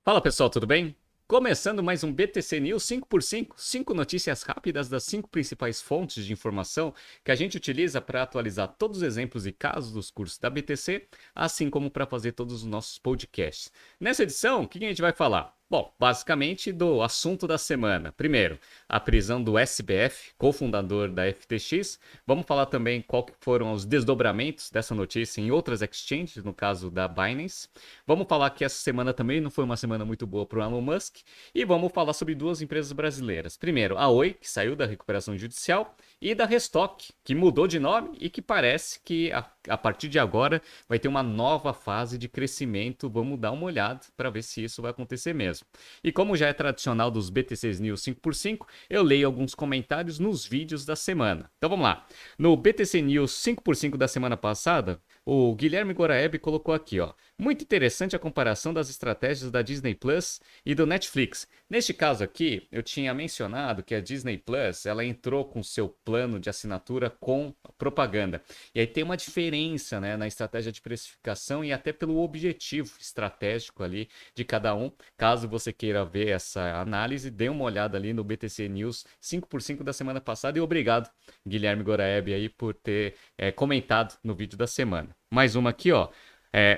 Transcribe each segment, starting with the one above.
Fala pessoal, tudo bem? Começando mais um BTC News 5x5, 5 notícias rápidas das 5 principais fontes de informação que a gente utiliza para atualizar todos os exemplos e casos dos cursos da BTC, assim como para fazer todos os nossos podcasts. Nessa edição, o que a gente vai falar? Bom, basicamente do assunto da semana. Primeiro, a prisão do SBF, cofundador da FTX. Vamos falar também qual que foram os desdobramentos dessa notícia em outras exchanges, no caso da Binance. Vamos falar que essa semana também não foi uma semana muito boa para o Elon Musk. E vamos falar sobre duas empresas brasileiras. Primeiro, a Oi, que saiu da recuperação judicial, e da Restock, que mudou de nome e que parece que a partir de agora vai ter uma nova fase de crescimento. Vamos dar uma olhada para ver se isso vai acontecer mesmo. E como já é tradicional dos BTCs News 5x5, eu leio alguns comentários nos vídeos da semana. Então vamos lá. No BTC News 5x5 da semana passada, o Guilherme Goraeb colocou aqui, ó. Muito interessante a comparação das estratégias da Disney Plus e do Netflix. Neste caso aqui, eu tinha mencionado que a Disney Plus, ela entrou com seu plano de assinatura com propaganda. E aí tem uma diferença, né, na estratégia de precificação e até pelo objetivo estratégico ali de cada um. Caso você queira ver essa análise, dê uma olhada ali no BTC News 5x5 da semana passada e obrigado, Guilherme Goraeb, aí por ter comentado no vídeo da semana. Mais uma aqui, ó.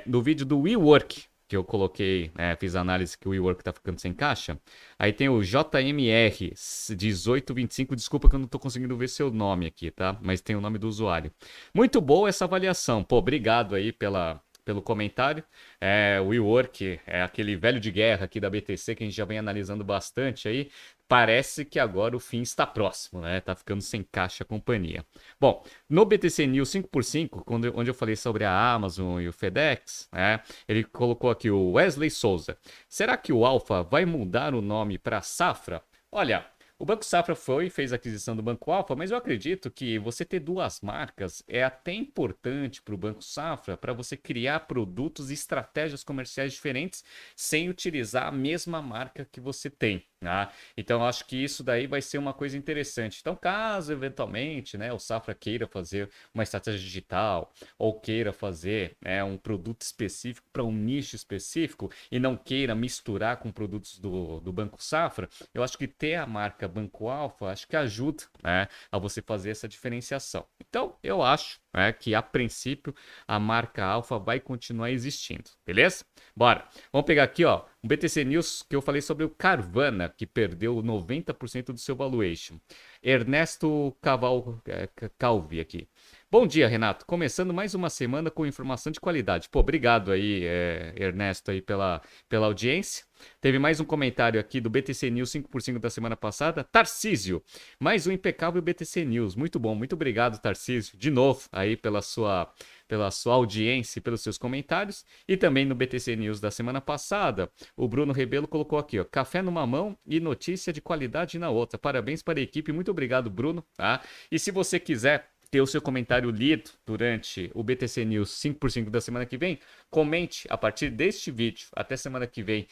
No vídeo do WeWork, que eu coloquei, fiz a análise que o WeWork tá ficando sem caixa. Aí tem o JMR 1825, desculpa que eu não tô conseguindo ver seu nome aqui, tá? Mas tem o nome do usuário. Muito boa essa avaliação. Pô, obrigado aí pelo comentário. O WeWork é aquele velho de guerra aqui da BTC que a gente já vem analisando bastante aí. Parece que agora o fim está próximo, né? Tá ficando sem caixa a companhia. Bom, no BTC News 5x5, onde eu falei sobre a Amazon e o FedEx, né? Ele colocou aqui o Wesley Souza. Será que o Alpha vai mudar o nome para Safra? Olha, o Banco Safra fez a aquisição do Banco Alpha, mas eu acredito que você ter duas marcas é até importante para o Banco Safra para você criar produtos e estratégias comerciais diferentes sem utilizar a mesma marca que você tem. Então, eu acho que isso daí vai ser uma coisa interessante. Então, caso eventualmente, né, o Safra queira fazer uma estratégia digital ou queira fazer, um produto específico para um nicho específico e não queira misturar com produtos do Banco Safra, eu acho que ter a marca Banco Alpha acho que ajuda, né, a você fazer essa diferenciação. Então, eu acho, que a princípio a marca Alpha vai continuar existindo, beleza? Bora. Vamos pegar aqui, ó, um BTC News que eu falei sobre o Carvana, que perdeu 90% do seu valuation. Ernesto Calvi aqui. Bom dia, Renato. Começando mais uma semana com informação de qualidade. Pô, obrigado aí, Ernesto, aí pela audiência. Teve mais um comentário aqui do BTC News 5x5 da semana passada. Tarcísio, mais um impecável BTC News. Muito bom, muito obrigado, Tarcísio, de novo aí pela sua audiência e pelos seus comentários. E também no BTC News da semana passada, o Bruno Rebelo colocou aqui, ó, café numa mão e notícia de qualidade na outra. Parabéns para a equipe, muito obrigado, Bruno. Tá? E se você quiser ter o seu comentário lido durante o BTC News 5x5 da semana que vem, comente a partir deste vídeo até semana que vem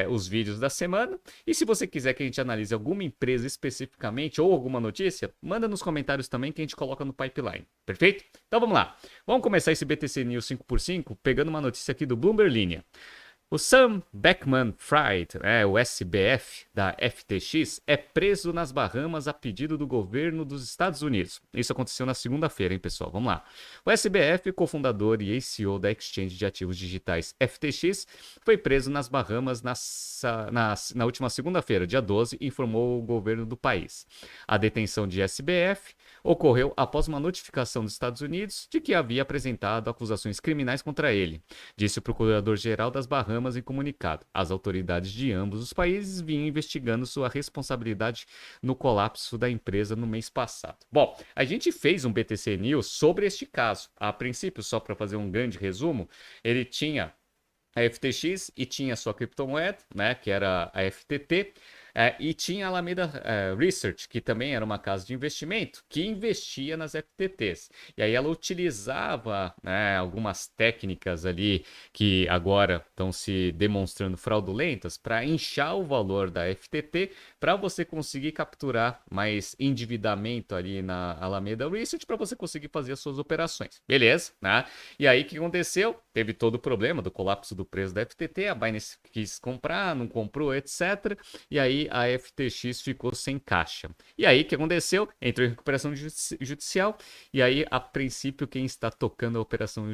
os vídeos da semana. E se você quiser que a gente analise alguma empresa especificamente ou alguma notícia, manda nos comentários também que a gente coloca no pipeline. Perfeito? Então vamos lá. Vamos começar esse BTC News 5x5 pegando uma notícia aqui do Bloomberg Linha. O Sam Bankman-Fried, o SBF da FTX, é preso nas Bahamas a pedido do governo dos Estados Unidos. Isso aconteceu na segunda-feira, hein, pessoal? Vamos lá. O SBF, cofundador e ex-CEO da exchange de ativos digitais FTX, foi preso nas Bahamas na última segunda-feira, dia 12, informou o governo do país. A detenção de SBF ocorreu após uma notificação dos Estados Unidos de que havia apresentado acusações criminais contra ele, disse o procurador-geral das Bahamas em comunicado. As autoridades de ambos os países vinham investigando sua responsabilidade no colapso da empresa no mês passado. Bom, a gente fez um BTC News sobre este caso. A princípio, só para fazer um grande resumo, ele tinha a FTX e tinha sua criptomoeda, né, que era a FTT. E tinha a Alameda Research, que também era uma casa de investimento, que investia nas FTTs. E aí ela utilizava, né, algumas técnicas ali que agora estão se demonstrando fraudulentas para inchar o valor da FTT para você conseguir capturar mais endividamento ali na Alameda Research para você conseguir fazer as suas operações. Beleza, né? E aí o que aconteceu? teve todo o problema do colapso do preço da FTT, a Binance quis comprar, não comprou, etc. E aí a FTX ficou sem caixa. E aí o que aconteceu? Entrou em recuperação judicial, e aí, a princípio, quem está tocando a operação,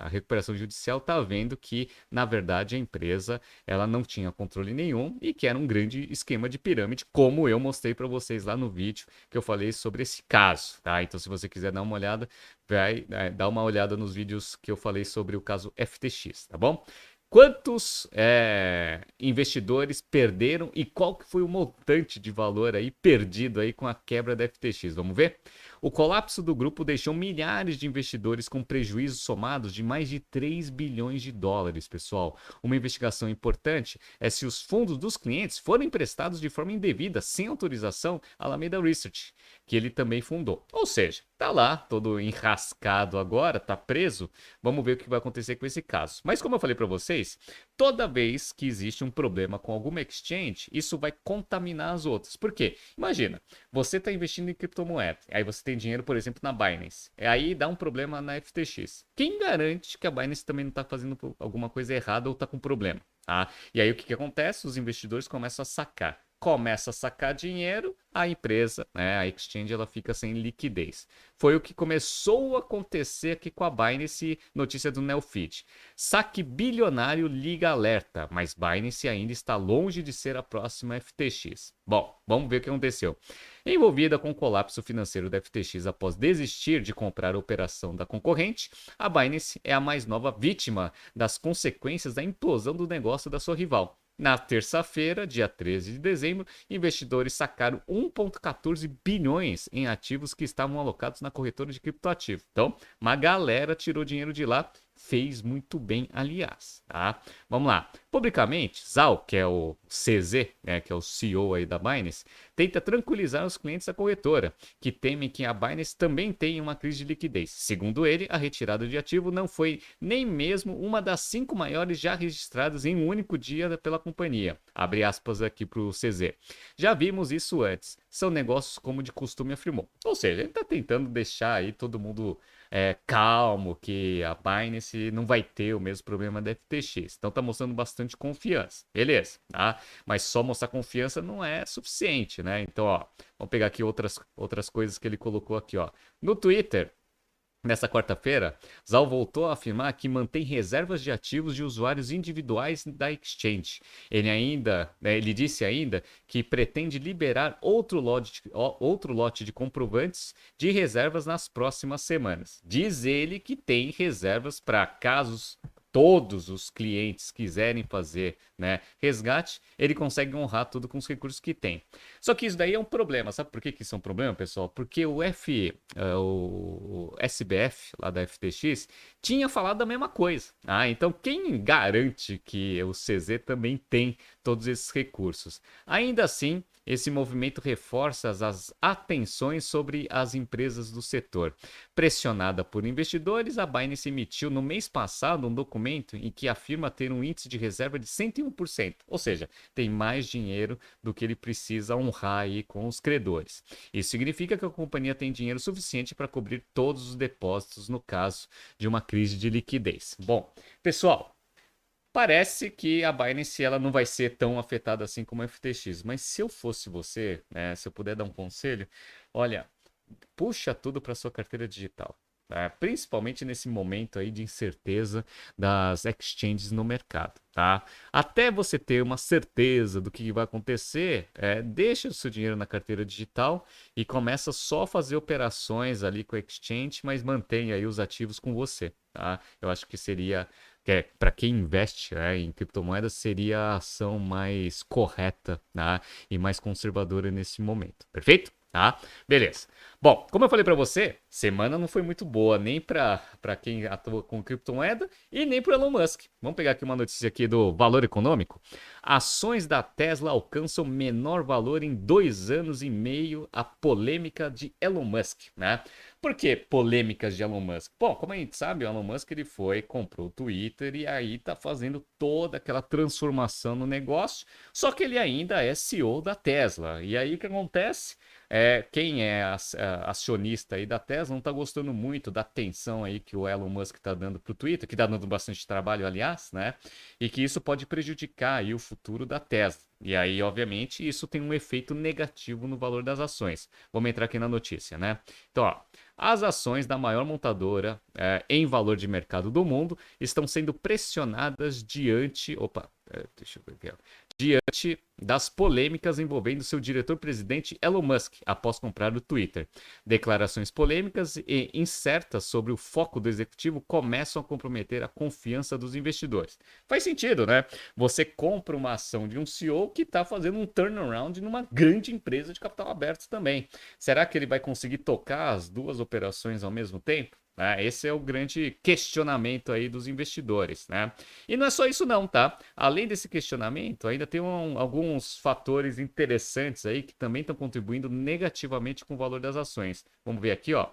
a recuperação judicial está vendo que, na verdade, a empresa ela não tinha controle nenhum e que era um grande esquema de pirâmide, como eu mostrei para vocês lá no vídeo que eu falei sobre esse caso, tá? Então, se você quiser dar uma olhada, vai dar uma olhada nos vídeos que eu falei sobre o caso FTX, tá bom? Quantos investidores perderam e qual que foi o montante de valor aí perdido aí com a quebra da FTX? Vamos ver? O colapso do grupo deixou milhares de investidores com prejuízos somados de mais de 3 bilhões de dólares, pessoal. Uma investigação importante é se os fundos dos clientes foram emprestados de forma indevida, sem autorização, à Alameda Research, que ele também fundou. Ou seja, tá lá, todo enrascado agora, tá preso. Vamos ver o que vai acontecer com esse caso. Mas como eu falei para vocês, toda vez que existe um problema com alguma exchange, isso vai contaminar as outras. Por quê? Imagina, você está investindo em criptomoeda, aí você tem dinheiro, por exemplo, na Binance, e aí dá um problema na FTX. Quem garante que a Binance também não está fazendo alguma coisa errada ou está com problema? Tá? E aí o que acontece? Os investidores começam a sacar. Começa a sacar dinheiro, a empresa, né, a exchange, ela fica sem liquidez. Foi o que começou a acontecer aqui com a Binance, notícia do Neofeed. Saque bilionário liga alerta, mas Binance ainda está longe de ser a próxima FTX. Bom, vamos ver o que aconteceu. Envolvida com o colapso financeiro da FTX após desistir de comprar a operação da concorrente, a Binance é a mais nova vítima das consequências da implosão do negócio da sua rival. Na terça-feira, dia 13 de dezembro, investidores sacaram 1,14 bilhões em ativos que estavam alocados na corretora de criptoativos. Então, uma galera tirou dinheiro de lá, fez muito bem, aliás. Tá? Vamos lá. Publicamente, Zhao, que é o CZ, né, que é o CEO aí da Binance, tenta tranquilizar os clientes da corretora, que temem que a Binance também tenha uma crise de liquidez. Segundo ele, a retirada de ativo não foi nem mesmo uma das 5 maiores já registradas em um único dia pela companhia. Abre aspas aqui para o CZ. Já vimos isso antes. São negócios como de costume, afirmou. Ou seja, ele está tentando deixar aí todo mundo calmo, que a Binance não vai ter o mesmo problema da FTX. Então tá mostrando bastante confiança. Beleza, tá? Mas só mostrar confiança não é suficiente, né? Então, ó, vamos pegar aqui outras coisas que ele colocou aqui, ó. No Twitter, nessa quarta-feira, Zal voltou a afirmar que mantém reservas de ativos de usuários individuais da exchange. Ele disse ainda que pretende liberar outro lote de comprovantes de reservas nas próximas semanas. Diz ele que tem reservas para casos todos os clientes quiserem fazer, né, resgate, ele consegue honrar tudo com os recursos que tem. Só que isso daí é um problema. Sabe por que isso é um problema, pessoal? Porque o SBF, lá da FTX, tinha falado a mesma coisa. Então, quem garante que o CZ também tem todos esses recursos? Ainda assim, esse movimento reforça as atenções sobre as empresas do setor. Pressionada por investidores, a Binance emitiu no mês passado um documento em que afirma ter um índice de reserva de 101%, ou seja, tem mais dinheiro do que ele precisa honrar aí com os credores. Isso significa que a companhia tem dinheiro suficiente para cobrir todos os depósitos no caso de uma crise de liquidez. Bom, pessoal, parece que a Binance ela não vai ser tão afetada assim como a FTX, mas se eu fosse você, né, se eu puder dar um conselho, olha, puxa tudo para sua carteira digital. Tá? Principalmente nesse momento aí de incerteza das exchanges no mercado, tá? Até você ter uma certeza do que vai acontecer, deixa o seu dinheiro na carteira digital e começa só a fazer operações ali com a exchange, mas mantém aí os ativos com você, tá? Eu acho que seria, para quem investe, em criptomoedas, seria a ação mais correta, tá? E mais conservadora nesse momento, perfeito? Tá? Beleza. Bom, como eu falei para você, semana não foi muito boa nem para quem atua com criptomoeda e nem para Elon Musk. Vamos pegar aqui uma notícia aqui do Valor Econômico. Ações da Tesla alcançam menor valor em 2 anos e meio a polêmica de Elon Musk, né? Por que polêmicas de Elon Musk? Bom, como a gente sabe, o Elon Musk ele comprou o Twitter e aí tá fazendo toda aquela transformação no negócio, só que ele ainda é CEO da Tesla. E aí o que acontece? quem é acionista aí da Tesla não está gostando muito da atenção aí que o Elon Musk está dando para o Twitter, que está dando bastante trabalho, aliás, né? E que isso pode prejudicar aí o futuro da Tesla. E aí, obviamente, isso tem um efeito negativo no valor das ações. Vamos entrar aqui na notícia, né? Então, ó, as ações da maior montadora em valor de mercado do mundo estão sendo pressionadas diante. Opa, deixa eu ver aqui. Diante das polêmicas envolvendo seu diretor-presidente Elon Musk após comprar o Twitter. Declarações polêmicas e incertas sobre o foco do executivo começam a comprometer a confiança dos investidores. Faz sentido, né? Você compra uma ação de um CEO que está fazendo um turnaround numa grande empresa de capital aberto também. Será que ele vai conseguir tocar as duas operações ao mesmo tempo? Esse é o grande questionamento aí dos investidores, né? E não é só isso não, tá? Além desse questionamento, ainda tem alguns fatores interessantes aí que também estão contribuindo negativamente com o valor das ações. Vamos ver aqui, ó.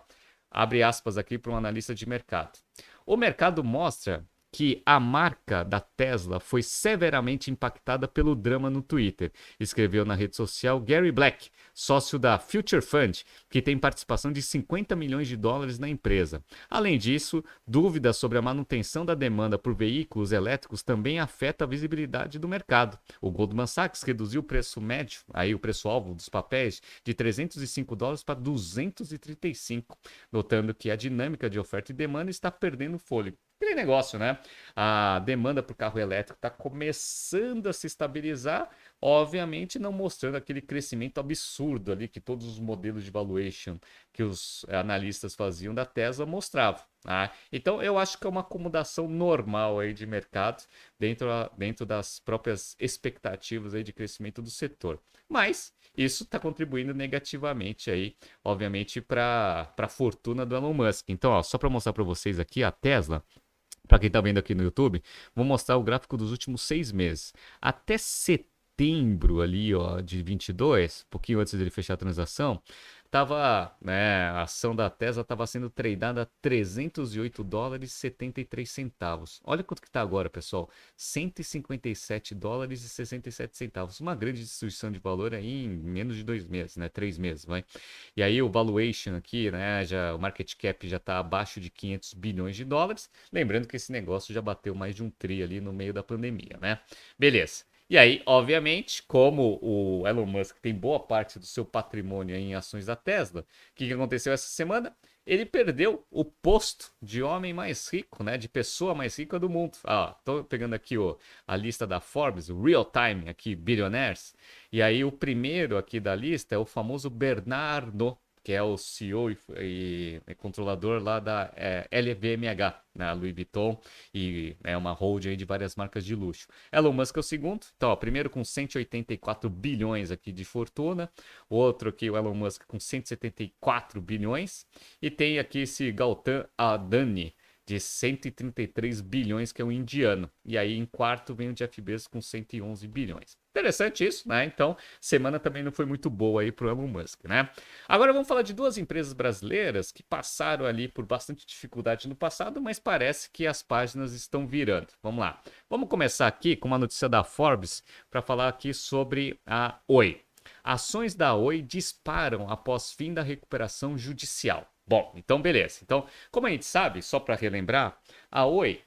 Abre aspas aqui para um analista de mercado. O mercado mostra que a marca da Tesla foi severamente impactada pelo drama no Twitter, escreveu na rede social Gary Black, sócio da Future Fund, que tem participação de 50 milhões de dólares na empresa. Além disso, dúvidas sobre a manutenção da demanda por veículos elétricos também afeta a visibilidade do mercado. O Goldman Sachs reduziu o preço médio, aí o preço-alvo dos papéis, de 305 dólares para 235, notando que a dinâmica de oferta e demanda está perdendo fôlego. Aquele negócio, né? A demanda por carro elétrico está começando a se estabilizar, obviamente não mostrando aquele crescimento absurdo ali que todos os modelos de valuation que os analistas faziam da Tesla mostravam. Tá? Então eu acho que é uma acomodação normal aí de mercado dentro das próprias expectativas aí de crescimento do setor. Mas isso está contribuindo negativamente aí, obviamente, para a fortuna do Elon Musk. Então, ó, só para mostrar para vocês aqui a Tesla. Para quem está vendo aqui no YouTube, vou mostrar o gráfico dos últimos 6 meses. Até setembro ali, ó, de 22, um pouquinho antes dele fechar a transação, tava, né, a ação da Tesla estava sendo tradeada a 308 dólares e 73 centavos. Olha quanto que está agora, pessoal. 157 dólares e 67 centavos. Uma grande destruição de valor aí em menos de 2 meses, né? 3 meses, vai. E aí o valuation aqui, né, o market cap já está abaixo de 500 bilhões de dólares. Lembrando que esse negócio já bateu mais de um tri ali no meio da pandemia, né? Beleza. E aí, obviamente, como o Elon Musk tem boa parte do seu patrimônio em ações da Tesla, o que aconteceu essa semana? Ele perdeu o posto de homem mais rico, né? De pessoa mais rica do mundo. Tô pegando aqui a lista da Forbes, o Real Time aqui, Billionaires. E aí o primeiro aqui da lista é o famoso Bernardo, que é o CEO e controlador lá da LVMH, né, Louis Vuitton, e é uma holding de várias marcas de luxo. Elon Musk é o segundo, então, ó, primeiro com 184 bilhões aqui de fortuna, o outro aqui, o Elon Musk, com 174 bilhões, e tem aqui esse Gautam Adani, de 133 bilhões, que é um indiano. E aí, em quarto, vem o Jeff Bezos com 111 bilhões. Interessante isso, né? Então, semana também não foi muito boa aí para o Elon Musk, né? Agora vamos falar de duas empresas brasileiras que passaram ali por bastante dificuldade no passado, mas parece que as páginas estão virando. Vamos lá. Vamos começar aqui com uma notícia da Forbes para falar aqui sobre a Oi. Ações da Oi disparam após fim da recuperação judicial. Bom, então beleza. Então, como a gente sabe, só para relembrar, a Oi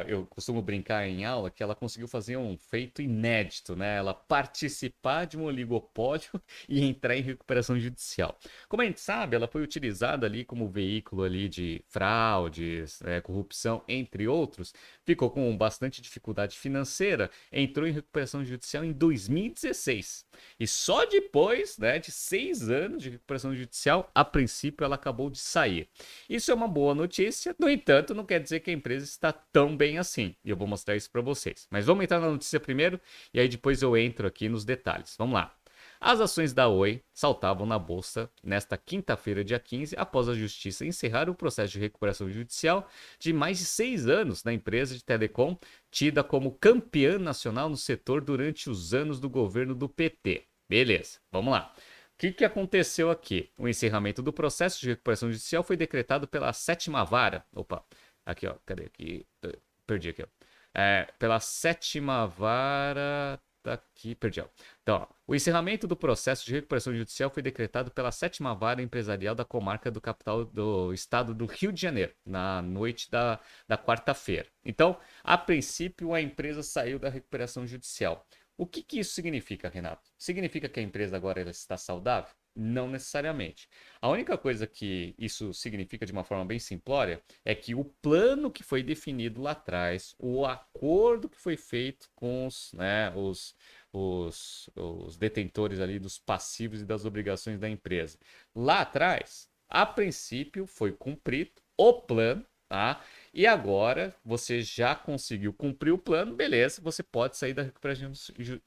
eu costumo brincar em aula que ela conseguiu fazer um feito inédito, né? Ela participar de um oligopólio e entrar em recuperação judicial. Como a gente sabe, ela foi utilizada ali como veículo ali de fraudes, corrupção, entre outros. Ficou com bastante dificuldade financeira, entrou em recuperação judicial em 2016. E só depois, né, de 6 anos de recuperação judicial, a princípio ela acabou de sair. Isso é uma boa notícia, no entanto, não quer dizer que a empresa está tão bem assim. E eu vou mostrar isso para vocês. Mas vamos entrar na notícia primeiro e aí depois eu entro aqui nos detalhes. Vamos lá. As ações da Oi saltavam na bolsa nesta quinta-feira, dia 15, após a justiça encerrar o processo de recuperação judicial de mais de 6 anos na empresa de telecom, tida como campeã nacional no setor durante os anos do governo do PT. Beleza, vamos lá. O que aconteceu aqui? O encerramento do processo de recuperação judicial foi decretado pela sétima vara. Opa, aqui, ó, cadê aqui? Perdi aqui, ó. Pela sétima vara Tá aqui, perdi. Então, ó, o encerramento do processo de recuperação judicial foi decretado pela 7ª Vara Empresarial da Comarca do Capital do Estado do Rio de Janeiro, na noite da quarta-feira. Então, a princípio, a empresa saiu da recuperação judicial. O que que isso significa, Renato? Significa que a empresa agora ela está saudável? Não necessariamente. A única coisa que isso significa de uma forma bem simplória é que o plano que foi definido lá atrás, o acordo que foi feito com os detentores ali dos passivos e das obrigações da empresa, lá atrás, a princípio foi cumprido o plano, tá? E agora você já conseguiu cumprir o plano, beleza, você pode sair da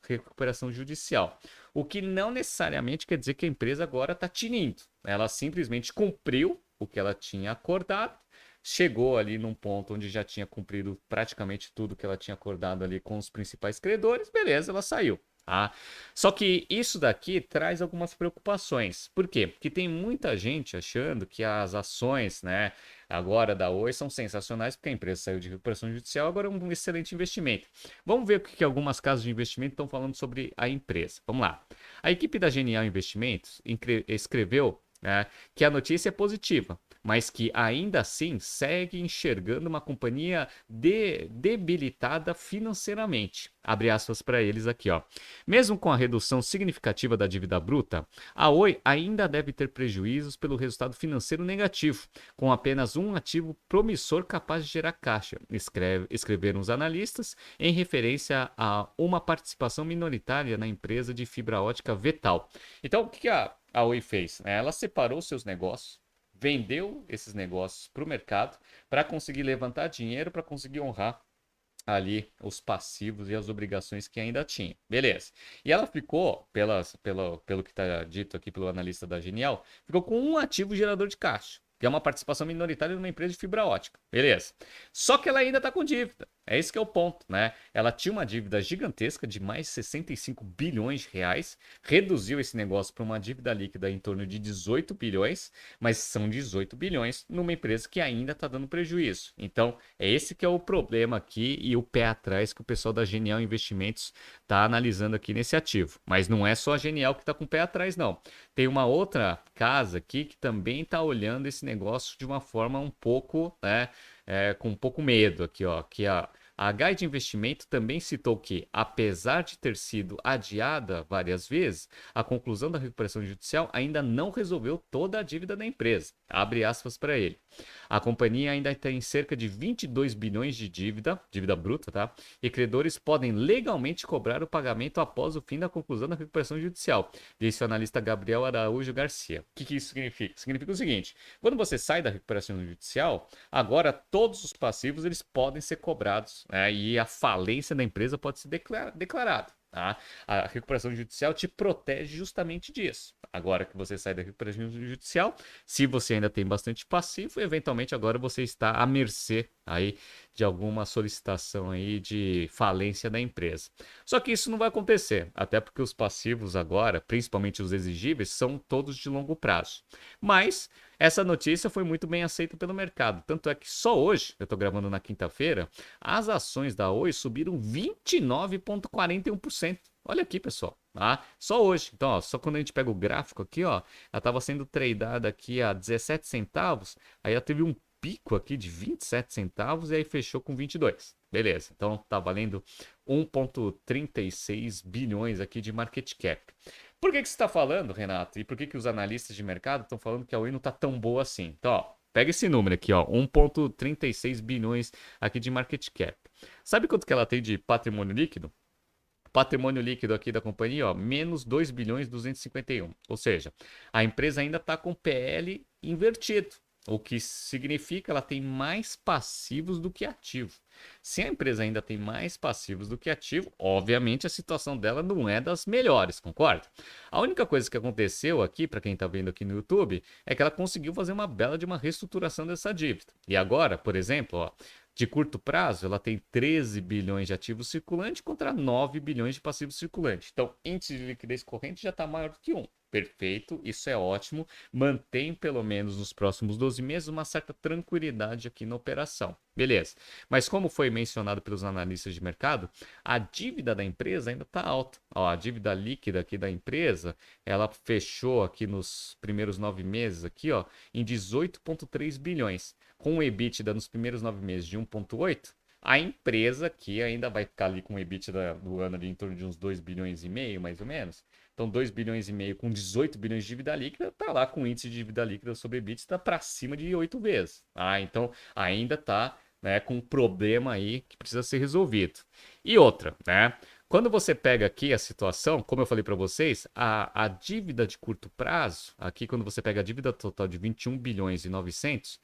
recuperação judicial. O que não necessariamente quer dizer que a empresa agora está tinindo. Ela simplesmente cumpriu o que ela tinha acordado, chegou ali num ponto onde já tinha cumprido praticamente tudo que ela tinha acordado ali com os principais credores, beleza, ela saiu. Tá? Só que isso daqui traz algumas preocupações. Por quê? Porque tem muita gente achando que as ações, né, agora da Oi são sensacionais porque a empresa saiu de recuperação judicial, agora é um excelente investimento. Vamos ver o que algumas casas de investimento estão falando sobre a empresa. Vamos lá. A equipe da Genial Investimentos escreveu, né, que a notícia é positiva, mas que ainda assim segue enxergando uma companhia debilitada financeiramente. Abre aspas para eles aqui, ó. Mesmo com a redução significativa da dívida bruta, a Oi ainda deve ter prejuízos pelo resultado financeiro negativo, com apenas um ativo promissor capaz de gerar caixa, escreveram os analistas, em referência a uma participação minoritária na empresa de fibra ótica Vetal. Então, o que a Oi fez? Ela separou seus negócios, vendeu esses negócios para o mercado para conseguir levantar dinheiro, para conseguir honrar ali os passivos e as obrigações que ainda tinha. Beleza. E ela ficou, pelo que está dito aqui pelo analista da Genial, ficou com um ativo gerador de caixa, que é uma participação minoritária numa empresa de fibra ótica. Beleza. Só que ela ainda está com dívida. É esse que é o ponto, né? Ela tinha uma dívida gigantesca de mais de 65 bilhões de reais, reduziu esse negócio para uma dívida líquida em torno de 18 bilhões, mas são 18 bilhões numa empresa que ainda está dando prejuízo. Então, é esse que é o problema aqui e o pé atrás que o pessoal da Genial Investimentos está analisando aqui nesse ativo. Mas não é só a Genial que está com o pé atrás, não. Tem uma outra casa aqui que também está olhando esse negócio de uma forma um pouco, né, com um pouco medo aqui, ó, que a Guide Investimento também citou que, apesar de ter sido adiada várias vezes, a conclusão da recuperação judicial ainda não resolveu toda a dívida da empresa. Abre aspas para ele. A companhia ainda tem cerca de 22 bilhões de dívida bruta, tá? E credores podem legalmente cobrar o pagamento após o fim da conclusão da recuperação judicial, disse o analista Gabriel Araújo Garcia. O que isso significa? Significa o seguinte: quando você sai da recuperação judicial, agora todos os passivos eles podem ser cobrados, né? E a falência da empresa pode ser declarada. Tá? A recuperação judicial te protege justamente disso. Agora que você sai da recuperação judicial, se você ainda tem bastante passivo, eventualmente agora você está à mercê aí de alguma solicitação aí de falência da empresa. Só que isso não vai acontecer, até porque os passivos agora, principalmente os exigíveis, são todos de longo prazo. Mas essa notícia foi muito bem aceita pelo mercado, tanto é que só hoje, eu estou gravando na quinta-feira, as ações da Oi subiram 29,41%. Olha aqui, pessoal. Tá? Só hoje. Então, ó, só quando a gente pega o gráfico aqui, ó, ela estava sendo tradeada aqui a 17 centavos, aí ela teve um pico aqui de 27 centavos e aí fechou com 22. Beleza. Então, tá valendo 1,36 bilhões aqui de market cap. Por que você está falando, Renato? E por que os analistas de mercado estão falando que a Oi não está tão boa assim? Então, ó, pega esse número aqui, ó, 1,36 bilhões aqui de market cap. Sabe quanto que ela tem de patrimônio líquido? Patrimônio líquido aqui da companhia, ó, menos 2 bilhões 251. Ou seja, a empresa ainda está com PL invertido. O que significa que ela tem mais passivos do que ativo. Se a empresa ainda tem mais passivos do que ativo, obviamente a situação dela não é das melhores, concorda? A única coisa que aconteceu aqui, para quem está vendo aqui no YouTube, é que ela conseguiu fazer uma bela de uma reestruturação dessa dívida. E agora, por exemplo, ó, de curto prazo, ela tem 13 bilhões de ativos circulantes contra 9 bilhões de passivos circulantes. Então, índice de liquidez corrente já está maior do que 1. Perfeito, isso é ótimo. Mantém pelo menos nos próximos 12 meses uma certa tranquilidade aqui na operação. Beleza. Mas como foi mencionado pelos analistas de mercado, a dívida da empresa ainda está alta. Ó, a dívida líquida aqui da empresa, ela fechou aqui nos primeiros 9 meses aqui, ó, em 18,3 bilhões. Com o EBITDA nos primeiros 9 meses de 1,8, a empresa aqui ainda vai ficar ali com o EBITDA do ano ali em torno de uns 2 bilhões e meio, mais ou menos. Então, 2 bilhões e meio com 18 bilhões de dívida líquida, tá lá com índice de dívida líquida sobre EBITDA para cima de 8 vezes. Ah, então ainda tá, né, com um problema aí que precisa ser resolvido. E outra, né? Quando você pega aqui a situação, como eu falei para vocês, a dívida de curto prazo, aqui quando você pega a dívida total de 21 bilhões e 900,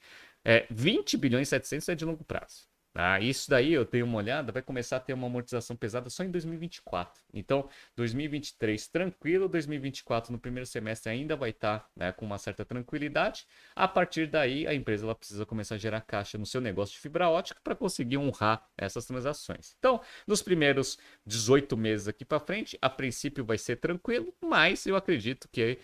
20 bilhões e 700 é de longo prazo. Tá? Isso daí eu dei uma olhada, vai começar a ter uma amortização pesada só em 2024. Então, 2023 tranquilo, 2024 no primeiro semestre ainda vai estar, né, com uma certa tranquilidade. A partir daí, a empresa ela precisa começar a gerar caixa no seu negócio de fibra ótica para conseguir honrar essas transações. Então, nos primeiros 18 meses aqui para frente, a princípio vai ser tranquilo, mas eu acredito que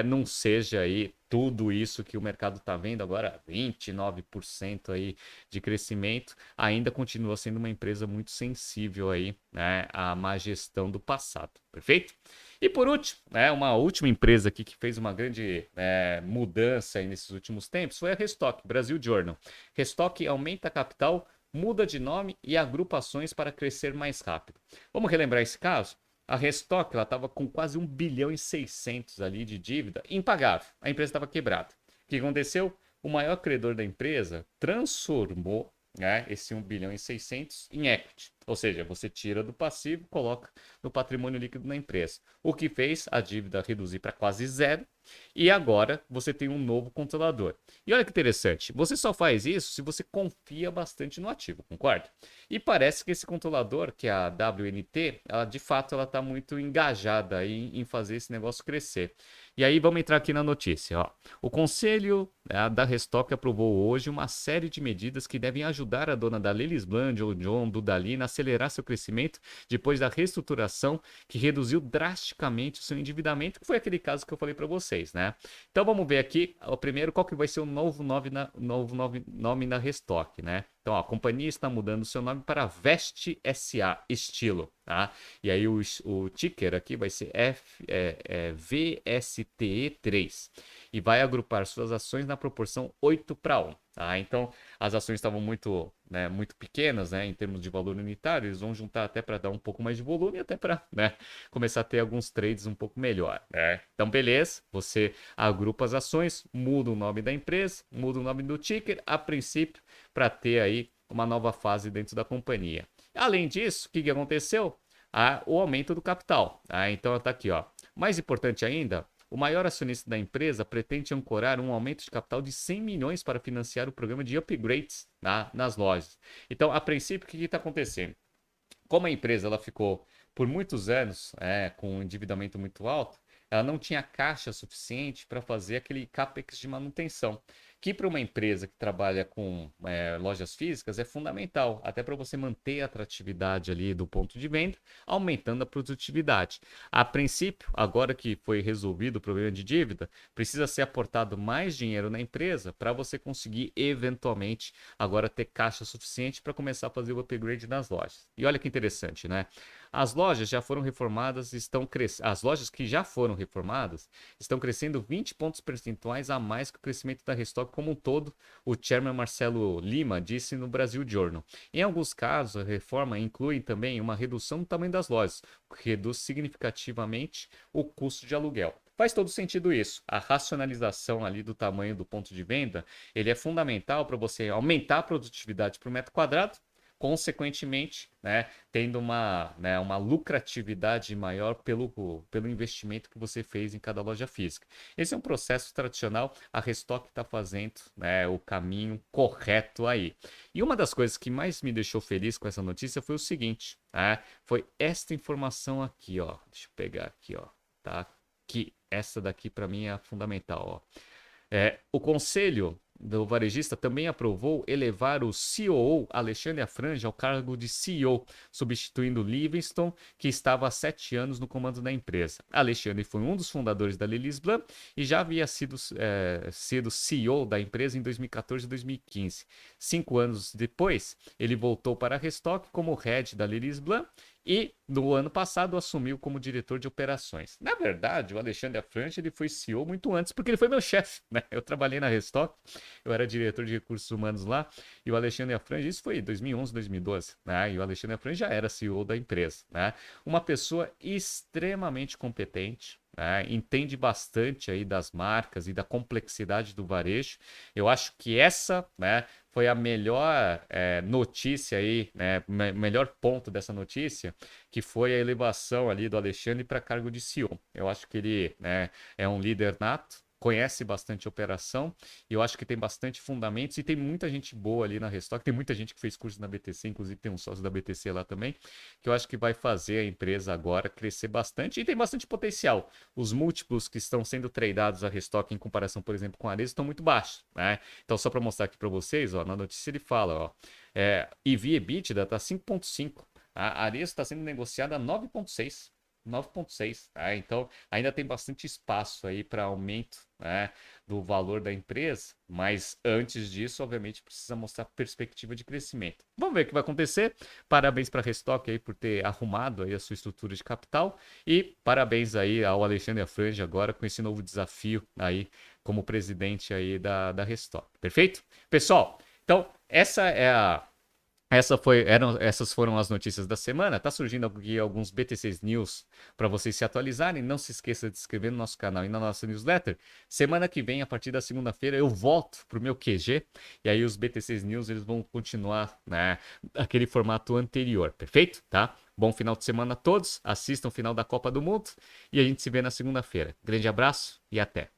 não seja aí tudo isso que o mercado está vendo agora, 29% aí de crescimento, ainda continua sendo uma empresa muito sensível aí, né, à má gestão do passado, perfeito? E por último, né, uma última empresa aqui que fez uma grande mudança aí nesses últimos tempos foi a Restock, Brasil Journal. Restock aumenta a capital, muda de nome e agrupa ações para crescer mais rápido. Vamos relembrar esse caso? A Restock ela estava com quase 1 bilhão e 600 ali de dívida impagável. A empresa estava quebrada. O que aconteceu? O maior credor da empresa transformou, né, esse 1 bilhão e 600 em equity. Ou seja, você tira do passivo e coloca no patrimônio líquido da empresa. O que fez a dívida reduzir para quase zero. E agora você tem um novo controlador. E olha que interessante, você só faz isso se você confia bastante no ativo, concorda? E parece que esse controlador, que é a WNT, ela de fato ela está muito engajada em fazer esse negócio crescer. E aí vamos entrar aqui na notícia. Ó. O Conselho da Restock aprovou hoje uma série de medidas que devem ajudar a dona da Lelis Bland ou John Dudalina a acelerar seu crescimento depois da reestruturação que reduziu drasticamente o seu endividamento, que foi aquele caso que eu falei para vocês, né? Então vamos ver aqui, o primeiro, qual que vai ser o novo nome na Restock, né? Então, ó, a companhia está mudando seu nome para Veste SA Estilo, tá? E aí o ticker aqui vai ser VSTE3 e vai agrupar suas ações na proporção 8:1. Tá? Então, as ações estavam muito, né, muito pequenas, né, em termos de valor unitário, eles vão juntar até para dar um pouco mais de volume, até para, né, começar a ter alguns trades um pouco melhor. Né? Então, beleza, você agrupa as ações, muda o nome da empresa, muda o nome do ticker, a princípio, para ter aí uma nova fase dentro da companhia. Além disso, o que aconteceu? O aumento do capital. Tá? Então, está aqui, ó. Mais importante ainda, o maior acionista da empresa pretende ancorar um aumento de capital de 100 milhões para financiar o programa de upgrades, tá, nas lojas. Então, a princípio, o que está acontecendo? Como a empresa ela ficou por muitos anos com um endividamento muito alto, ela não tinha caixa suficiente para fazer aquele capex de manutenção, que para uma empresa que trabalha com lojas físicas é fundamental, até para você manter a atratividade ali do ponto de venda, aumentando a produtividade. A princípio, agora que foi resolvido o problema de dívida, precisa ser aportado mais dinheiro na empresa para você conseguir eventualmente agora ter caixa suficiente para começar a fazer o upgrade nas lojas. E olha que interessante, né? As lojas já foram reformadas, as lojas que já foram reformadas estão crescendo 20 pontos percentuais a mais que o crescimento da Restock como um todo, o chairman Marcelo Lima disse no Brasil Journal. Em alguns casos, a reforma inclui também uma redução do tamanho das lojas, o que reduz significativamente o custo de aluguel. Faz todo sentido isso. A racionalização ali do tamanho do ponto de venda, ele é fundamental para você aumentar a produtividade por metro quadrado, consequentemente, né, tendo uma lucratividade maior pelo investimento que você fez em cada loja física. Esse é um processo tradicional, a Restock está fazendo, né, o caminho correto aí. E uma das coisas que mais me deixou feliz com essa notícia foi o seguinte, né, foi esta informação aqui, ó. Deixa eu pegar aqui, ó. Tá? Que essa daqui para mim é a fundamental, ó. O conselho do varejista também aprovou elevar o COO Alexandre Afrânio ao cargo de CEO, substituindo Livingston, que estava há 7 anos no comando da empresa. Alexandre foi um dos fundadores da Lilis Blanc e já havia sido CEO da empresa em 2014 e 2015. 5 anos depois, ele voltou para a Restock como head da Lilis Blanc e no ano passado assumiu como diretor de operações. Na verdade, o Alexandre Afrânio ele foi CEO muito antes, porque ele foi meu chefe, né? Eu trabalhei na Restock, eu era diretor de recursos humanos lá, e o Alexandre Afrânio, isso foi em 2011, 2012, né? E o Alexandre Afrânio já era CEO da empresa, né? Uma pessoa extremamente competente, né? Entende bastante aí das marcas e da complexidade do varejo. Eu acho que essa, né, foi a melhor notícia aí, né, melhor ponto dessa notícia, que foi a elevação ali do Alexandre para cargo de CEO. Eu acho que ele, né, é um líder nato, conhece bastante operação, e eu acho que tem bastante fundamentos, e tem muita gente boa ali na Restock, tem muita gente que fez curso na BTC, inclusive tem um sócio da BTC lá também, que eu acho que vai fazer a empresa agora crescer bastante, e tem bastante potencial. Os múltiplos que estão sendo tradeados a Restock em comparação, por exemplo, com a Arezzo, estão muito baixos, né? Então, só para mostrar aqui para vocês, ó, na notícia ele fala, ó, EV/EBITDA está 5,5, a Arezzo está sendo negociada a 9,6. 9,6, tá? Então ainda tem bastante espaço aí para aumento, né, do valor da empresa, mas antes disso, obviamente, precisa mostrar perspectiva de crescimento. Vamos ver o que vai acontecer. Parabéns para a Restock aí por ter arrumado aí a sua estrutura de capital e parabéns aí ao Alexandre Afrânio agora com esse novo desafio aí como presidente aí da Restock. Perfeito? Pessoal, então essas foram as notícias da semana. Tá surgindo aqui alguns BTCs News para vocês se atualizarem. Não se esqueça de se inscrever no nosso canal e na nossa newsletter. Semana que vem, a partir da segunda-feira, eu volto pro meu QG e aí os BTCs News eles vão continuar, né, aquele formato anterior, perfeito? Tá? Bom final de semana a todos. Assistam o final da Copa do Mundo e a gente se vê na segunda-feira. Grande abraço e até.